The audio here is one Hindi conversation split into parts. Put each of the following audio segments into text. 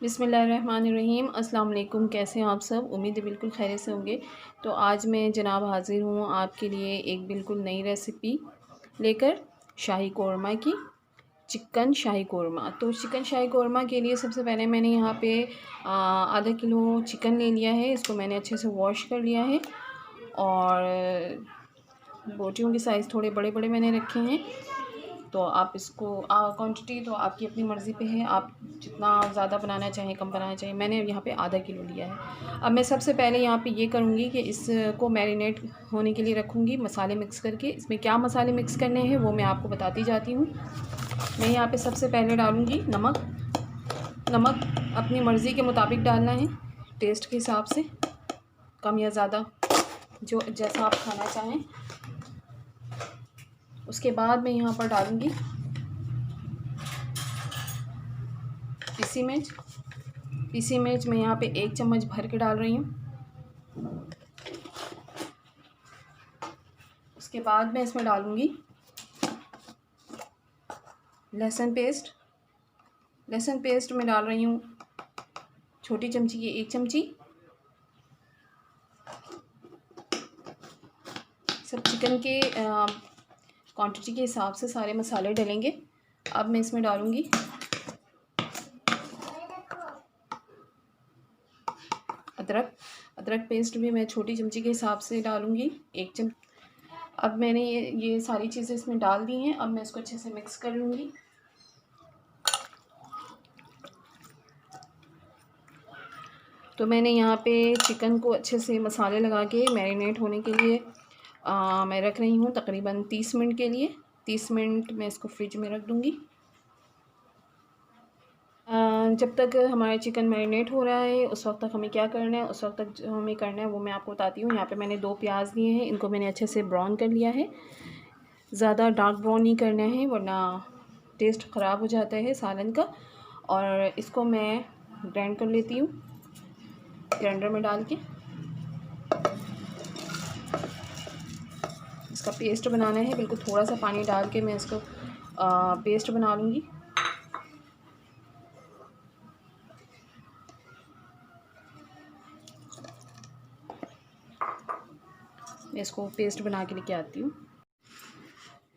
बिस्मिल्लाहिर्रहमानिर्रहीम। अस्सलाम वालेकुम। कैसे हैं आप सब? उम्मीद है बिल्कुल खैरियत से होंगे। तो आज मैं जनाब हाज़िर हूँ आपके लिए एक बिल्कुल नई रेसिपी लेकर, शाही कौरमा की। चिकन शाही कौरमा। तो चिकन शाही कौरमा के लिए सबसे पहले मैंने यहाँ पे आधा किलो चिकन ले लिया है। इसको मैंने अच्छे से वॉश कर लिया है और बोटियों के साइज़ थोड़े बड़े बड़े मैंने रखे हैं। तो आप इसको क्वांटिटी तो आपकी अपनी मर्ज़ी पे है, आप जितना ज़्यादा बनाना चाहें, कम बनाना चाहें। मैंने यहाँ पे आधा किलो लिया है। अब मैं सबसे पहले यहाँ पे ये करूँगी कि इसको मैरिनेट होने के लिए रखूँगी मसाले मिक्स करके। इसमें क्या मसाले मिक्स करने हैं वो मैं आपको बताती जाती हूँ। मैं यहाँ पे सबसे पहले डालूँगी नमक। नमक अपनी मर्ज़ी के मुताबिक डालना है, टेस्ट के हिसाब से, कम या ज़्यादा, जो जैसा आप खाना चाहें। उसके बाद मैं यहाँ पर डालूँगी पीसी मिर्च। पीसी मिर्च मैं यहाँ पे 1 चम्मच भर के डाल रही हूँ। उसके बाद मैं इसमें डालूँगी लहसुन पेस्ट। लहसुन पेस्ट मैं डाल रही हूँ छोटी चमची की 1 चमची। सब चिकन के क्वांटिटी के हिसाब से सारे मसाले डलेंगे। अब मैं इसमें डालूँगी अदरक पेस्ट भी मैं छोटी चमची के हिसाब से डालूँगी 1 चमच। अब मैंने ये सारी चीज़ें इसमें डाल दी हैं। अब मैं इसको अच्छे से मिक्स कर लूँगी। तो मैंने यहाँ पे चिकन को अच्छे से मसाले लगा के मैरिनेट होने के लिए मैं रख रही हूँ तकरीबन 30 मिनट के लिए। 30 मिनट मैं इसको फ्रिज में रख दूँगी। जब तक हमारा चिकन मैरिनेट हो रहा है उस वक्त तक हमें क्या करना है, उस वक्त तक जो हमें करना है वो मैं आपको बताती हूँ। यहाँ पे मैंने 2 प्याज लिए हैं, इनको मैंने अच्छे से ब्राउन कर लिया है। ज़्यादा डार्क ब्राउन नहीं करना है वरना टेस्ट ख़राब हो जाता है सालन का। और इसको मैं ग्राइंड कर लेती हूँ ग्राइंडर में डाल के। इसका पेस्ट बनाना है, बिल्कुल थोड़ा सा पानी डाल के मैं इसको पेस्ट बना लूँगी। मैं इसको पेस्ट बना के लेके आती हूँ।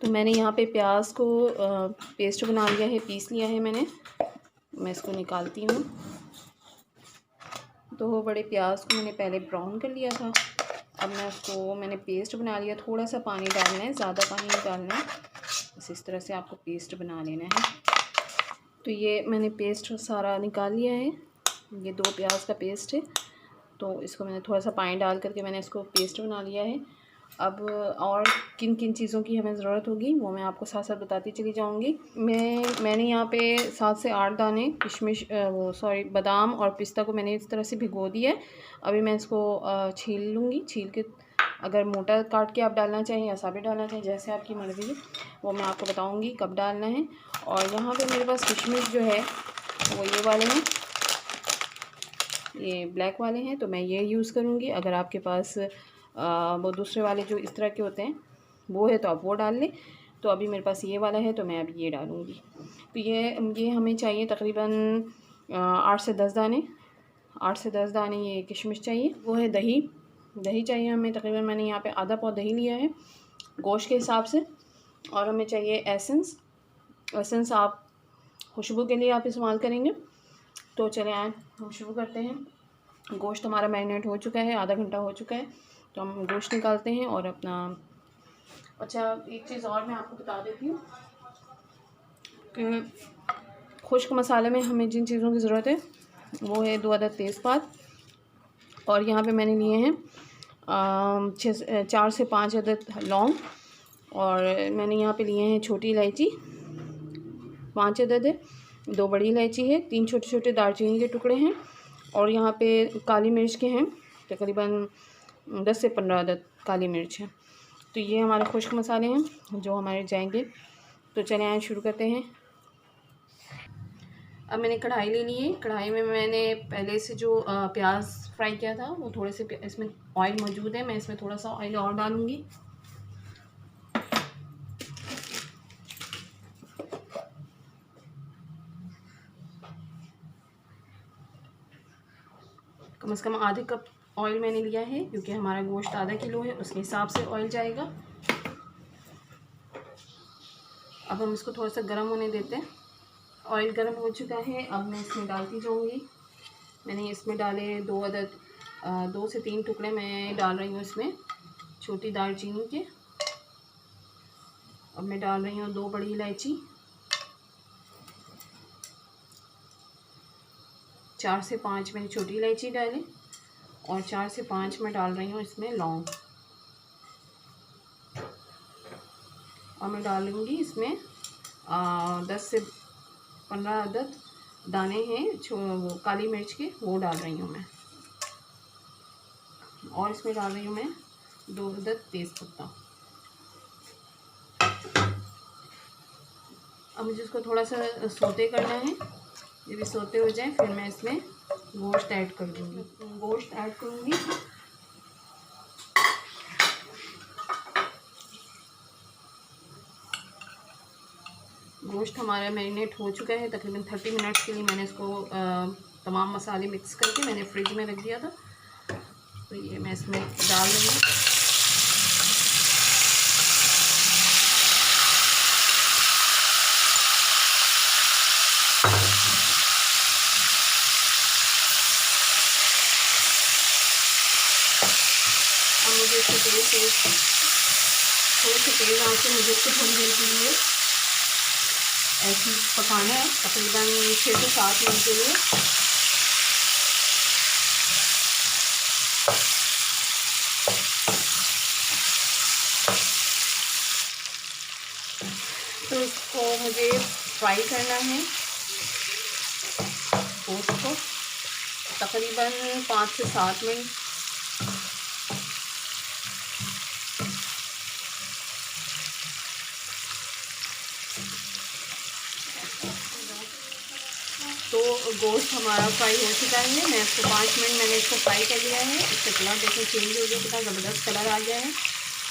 तो मैंने यहाँ पे प्याज को पेस्ट बना लिया है, पीस लिया है मैंने। मैं इसको निकालती हूँ। 2 बड़े प्याज को मैंने पहले ब्राउन कर लिया था। अब मैंने पेस्ट बना लिया। थोड़ा सा पानी डालना है, ज़्यादा पानी नहीं डालना है, बस इस तरह से आपको पेस्ट बना लेना है। तो ये मैंने पेस्ट सारा निकाल लिया है। ये 2 प्याज का पेस्ट है। तो इसको मैंने थोड़ा सा पानी डाल करके मैंने इसको पेस्ट बना लिया है। अब और किन किन चीज़ों की हमें ज़रूरत होगी वो मैं आपको साथ साथ बताती चली जाऊंगी। मैंने यहाँ पे 7 से 8 दाने किशमिश बादाम और पिस्ता को मैंने इस तरह से भिगो दिया है। अभी मैं इसको छील लूँगी। छील के अगर मोटा काट के आप डालना चाहें या साबित डालना चाहें, जैसे आपकी मर्ज़ी है, वो मैं आपको बताऊँगी कब डालना है। और यहाँ पर मेरे पास किशमिश जो है वो ये वाले हैं, ये ब्लैक वाले हैं, तो मैं ये यूज़ करूँगी। अगर आपके पास वो दूसरे वाले जो इस तरह के होते हैं वो है तो आप वो डाल लें। तो अभी मेरे पास ये वाला है तो मैं अभी ये डालूँगी। तो ये हमें चाहिए तकरीबन 8 से 10 दाने। 8 से 10 दाने ये किशमिश चाहिए। वो है दही चाहिए हमें तकरीबन। मैंने यहाँ पे आधा पाव दही लिया है गोश्त के हिसाब से। और हमें चाहिए एसेंस आप खुशबू के लिए आप इस्तेमाल करेंगे। तो चले आए हम शुरू करते हैं। गोश्त हमारा मैरिनेट हो चुका है, आधा घंटा हो चुका है। तो हम गोश्त निकालते हैं और अपना अच्छा एक चीज़ और मैं आपको बता देती हूँ कि खुश्क मसाले में हमें जिन चीज़ों की ज़रूरत है वो है 2 अदद तेज़पात। और यहाँ पे मैंने लिए हैं 4 से 5 अदद लौंग। और मैंने यहाँ पे लिए हैं छोटी इलायची 5 अदद है, 2 बड़ी इलायची है, 3 छोटे छोटे दालचीनी के टुकड़े हैं। और यहाँ पे काली मिर्च के हैं तकरीबन 10 से 15 अदद काली मिर्च है। तो ये हमारे खुश्क मसाले हैं जो हमारे जाएंगे। तो चले आए शुरू करते हैं। अब मैंने कढ़ाई ले ली है। कढ़ाई में मैंने पहले से जो प्याज फ्राई किया था वो थोड़े से इसमें ऑयल मौजूद है। मैं इसमें थोड़ा सा ऑयल और डालूँगी। कम से कम आधे कप ऑयल मैंने लिया है, क्योंकि हमारा गोश्त आधा किलो है, उसके हिसाब से ऑयल जाएगा। अब हम इसको थोड़ा सा गर्म होने देते हैं। ऑयल गर्म हो चुका है, अब मैं इसमें डालती जाऊँगी। मैंने इसमें डाले 2 से 3 टुकड़े मैं डाल रही हूँ इसमें छोटी दालचीनी के। अब मैं डाल रही हूँ 2 बड़ी इलायची, 4 से 5 मैंने छोटी इलायची डाली, और 4 से 5 मैं डाल रही हूँ इसमें लौंग। और मैं डालूँगी इसमें 10 से 15 अदद दाने हैं वो काली मिर्च के, वो डाल रही हूँ मैं। और इसमें डाल रही हूँ मैं 2 अदद तेज़पत्ता। अब मुझे इसको थोड़ा सा सौते करना है। जब ये सौते हो जाए फिर मैं इसमें गोश्त ऐड कर दूँगी। गोश्त ऐड करूँगी। गोश्त हमारा मैरिनेट हो चुका है, तकरीबन 30 मिनट्स के लिए मैंने इसको तमाम मसाले मिक्स करके मैंने फ्रिज में रख दिया था। तो ये मैं इसमें डाल रही हूँ। अब मुझे इसको थोड़े से तेल आँच से मुझे इसको थोड़ी देर के लिए ऐसे पकाना है, तकरीबन 6 से 7 मिनट के लिए। तो इसको मुझे फ्राई करना है गोश्त को, तकरीबन 5 से 7 मिनट। तो गोश्त हमारा फ्राई हो चुका है। मैं इसको 5 मिनट मैंने इसको फ्राई कर लिया है। इसका कलर देखो चेंज हो गया, कितना ज़बरदस्त कलर आ गया है।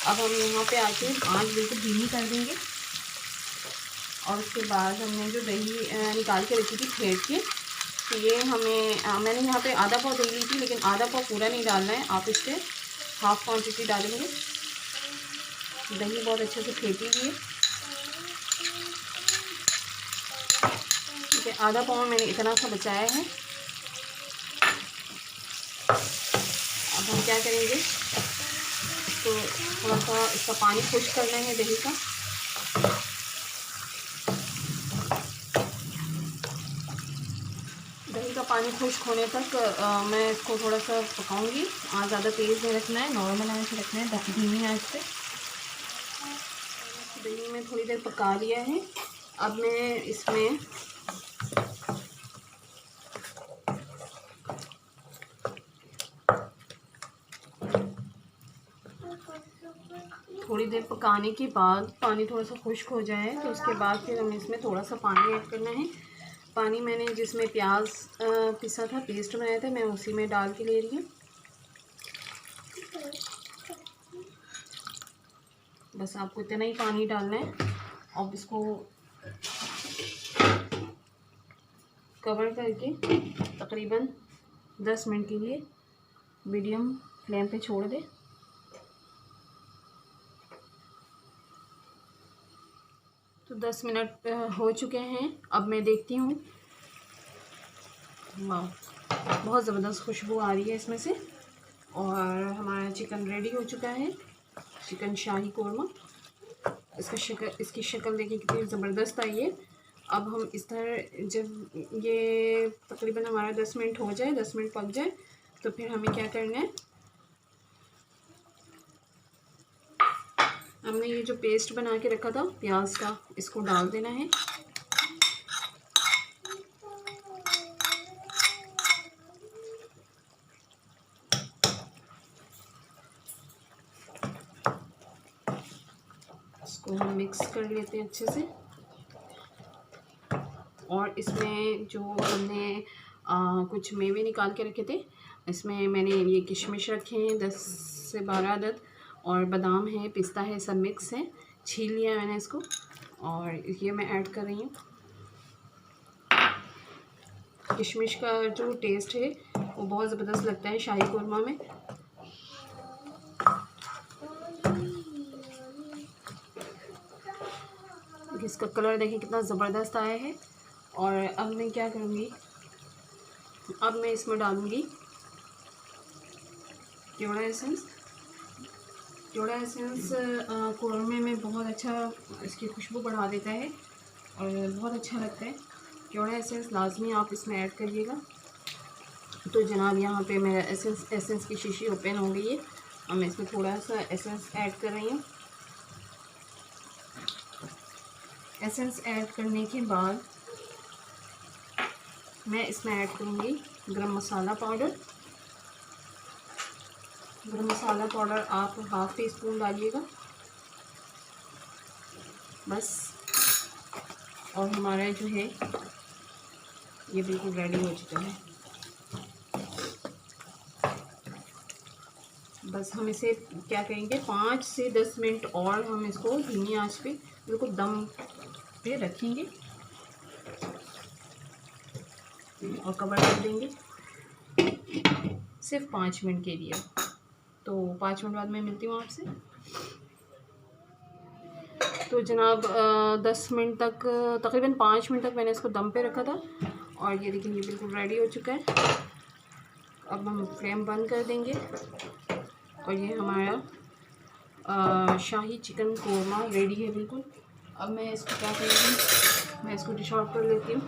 अब हम यहाँ पे आके आँच बिल्कुल धीमी कर देंगे। और उसके बाद हमने जो दही निकाल के रखी थी फेंट के, तो ये मैंने यहाँ पे आधा पाव दही ली थी, लेकिन आधा पाव पूरा नहीं डालना है, आप इससे हाफ़ क्वांटिटी डालेंगे। दही बहुत अच्छे से फेंटी हुई है, ठीक है। आधा पाव मैंने इतना सा बचाया है। अब हम क्या करेंगे, तो थोड़ा सा इसका पानी खुश्क करना है दही का। दही का पानी खुश्क होने तक मैं इसको थोड़ा सा पकाऊंगी। आँच ज़्यादा तेज़ नहीं रखना है, नॉर्मल आँच से रखना है, धीमी आँच पे। दही में थोड़ी देर पका लिया है। अब मैं इसमें थोड़ी देर पकाने के बाद पानी थोड़ा सा खुश्क हो जाए, तो उसके बाद फिर हमें इसमें थोड़ा सा पानी ऐड करना है। पानी मैंने जिसमें प्याज पिसा था, पेस्ट बनाया था, मैं उसी में डाल के ले रही हूँ। बस आपको इतना ही पानी डालना है। अब इसको कवर करके तकरीबन 10 मिनट के लिए मीडियम फ्लेम पे छोड़ दें। तो 10 मिनट हो चुके हैं। अब मैं देखती हूँ, वाह बहुत ज़बरदस्त खुशबू आ रही है इसमें से। और हमारा चिकन रेडी हो चुका है, चिकन शाही कौरमा। इसकी शक्ल देखिए कितनी ज़बरदस्त आई है। अब हम इस तरह जब ये तकरीबन हमारा 10 मिनट हो जाए, 10 मिनट पक जाए, तो फिर हमें क्या करना है, हमने ये जो पेस्ट बना के रखा था प्याज का, इसको डाल देना है। इसको हम मिक्स कर लेते हैं अच्छे से। और इसमें जो हमने कुछ मेवे निकाल के रखे थे, इसमें मैंने ये किशमिश रखे हैं 10 से 12 अदद, और बादाम है, पिस्ता है, सब मिक्स है। छील लिया मैंने इसको, और ये मैं ऐड कर रही हूँ। किशमिश का जो टेस्ट है वो बहुत ज़बरदस्त लगता है शाही कोरमा में। इसका कलर देखिए कितना ज़बरदस्त आया है। और अब मैं क्या करूँगी, अब मैं इसमें डालूँगी केवड़ा एसेंस। केवड़ा एसेंस कोरमे में बहुत अच्छा इसकी खुशबू बढ़ा देता है और बहुत अच्छा लगता है। केवड़ा एसेंस लाजमी आप इसमें ऐड करिएगा। तो जनाब यहाँ पे मेरा एसेंस की शीशी ओपन हो गई है। अब मैं इसमें थोड़ा सा एसेंस ऐड कर रही हूँ। एसेंस ऐड करने के बाद मैं इसमें ऐड करूँगी गरम मसाला पाउडर। गरम मसाला पाउडर आप हाफ़ टी स्पून डालिएगा बस। और हमारा जो है ये बिल्कुल रेडी हो चुका है। बस हम इसे क्या करेंगे, 5 से 10 मिनट और हम इसको धीमी आंच पे बिल्कुल दम पे रखेंगे और कवर कर देंगे सिर्फ 5 मिनट के लिए। तो 5 मिनट बाद मैं मिलती हूँ आपसे। तो जनाब 10 मिनट तक, तकरीबन 5 मिनट तक मैंने इसको दम पे रखा था और ये देखिए ये बिल्कुल रेडी हो चुका है। अब हम फ्लेम बंद कर देंगे और ये हमारा शाही चिकन कोरमा रेडी है बिल्कुल। अब मैं इसको क्या करूँगी, मैं इसको डिश आउट कर लेती हूँ।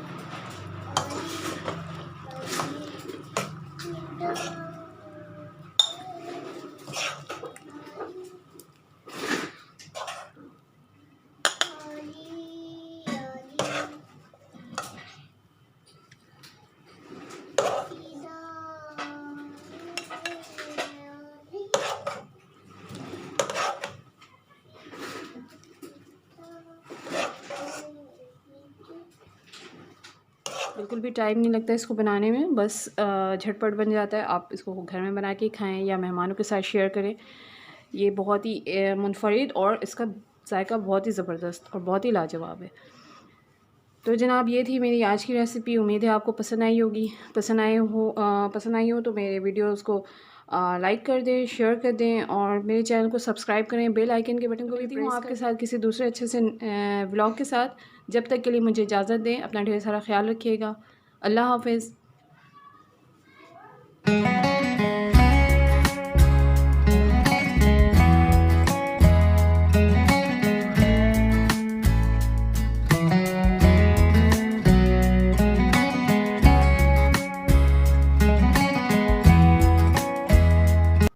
बिल्कुल भी टाइम नहीं लगता इसको बनाने में, बस झटपट बन जाता है। आप इसको घर में बना के खाएं या मेहमानों के साथ शेयर करें। ये बहुत ही मुनफरिद और इसका जायका बहुत ही ज़बरदस्त और बहुत ही लाजवाब है। तो जनाब ये थी मेरी आज की रेसिपी। उम्मीद है आपको पसंद आई होगी। पसंद आई हो तो मेरे वीडियोज़ को लाइक कर दें, शेयर कर दें और मेरे चैनल को सब्सक्राइब करें। बेल आइकन के बटन को भी प्रेस आपके साथ किसी दूसरे अच्छे से व्लॉग के साथ। जब तक के लिए मुझे इजाज़त दें। अपना ढेर सारा ख्याल रखिएगा। अल्लाह हाफ़िज़।